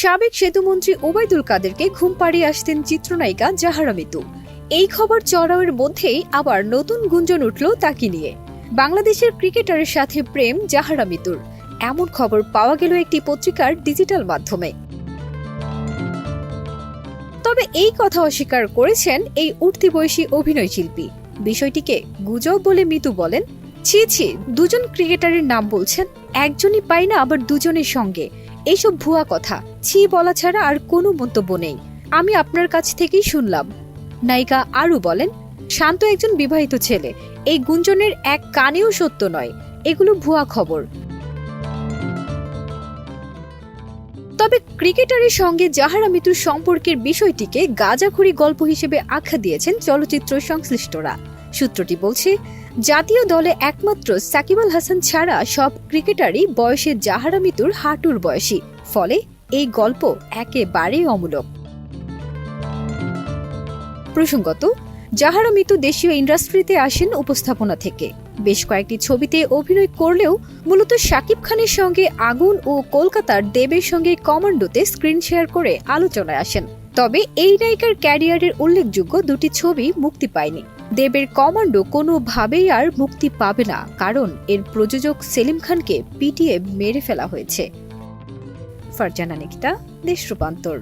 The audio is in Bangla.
সাবেক সেতুমন্ত্রী ওবায়দুল কাদেরকে ঘুম পাড়িয়ে আসতেন চিত্রনায়িকা জাহারা মিতু। এই খবর চড়াওয়ের মধ্যেই আবার নতুন গুঞ্জন উঠল তাকে নিয়ে। বাংলাদেশের ক্রিকেটারের সাথে প্রেম জাহারা মিতুর, এমন খবর পাওয়া গেল একটি পত্রিকার ডিজিটাল মাধ্যমে। তবে এই কথা অস্বীকার করেছেন এই উঠতি বয়সী অভিনয় শিল্পী। বিষয়টিকে গুজব বলে মিতু বলেন, ছি ছি, দুজন ক্রিকেটারের নাম বলছেন, একজনই পাই না আবার দুজনের সঙ্গে, এইসব ভুয়া কথা, ছি বলা ছাড়া আর কোনো মন্তব্য নেই, আমি আপনার কাছ থেকেই শুনলাম। নায়িকা আরও বলেন, শান্ত একজন বিবাহিত ছেলে, এই গুঞ্জনের এক কানেও সত্য নয়, এগুলো ভুয়া খবর। তবে ক্রিকেটারের সঙ্গে জাহারা মিতুর সম্পর্কের বিষয়টিকে গাঁজাখুরি গল্প হিসেবে আখ্যা দিয়েছেন চলচ্চিত্র সংশ্লিষ্টরা। সূত্রটি বলছে, জাতীয় দলে একমাত্র সাকিব আল হাসান ছাড়া সব ক্রিকেটারই বয়সে জাহারা মিতুর হাঁটুর বয়সী, ফলে এই গল্প একেবারেই অমূলক। প্রসঙ্গত, জাহারা মিতু দেশীয় ইন্ডাস্ট্রিতে আসেন উপস্থাপনা থেকে। বেশ কয়েকটি ছবিতে অভিনয় করলেও মূলত শাকিব খানের সঙ্গে আগুন ও কলকাতার দেবের সঙ্গে কমান্ডোতে স্ক্রিন শেয়ার করে আলোচনায় আসেন। তবে এই নায়িকার ক্যারিয়ারের উল্লেখযোগ্য দুটি ছবি মুক্তি পায়নি। দেবের কমান্ডো কোনোভাবেই আর মুক্তি পাবে না, কারণ এর প্রযোজক সেলিম খানকে পিটিয়ে মেরে ফেলা হয়েছে। ফারজানা নিকিতা, দেশ রূপান্তর।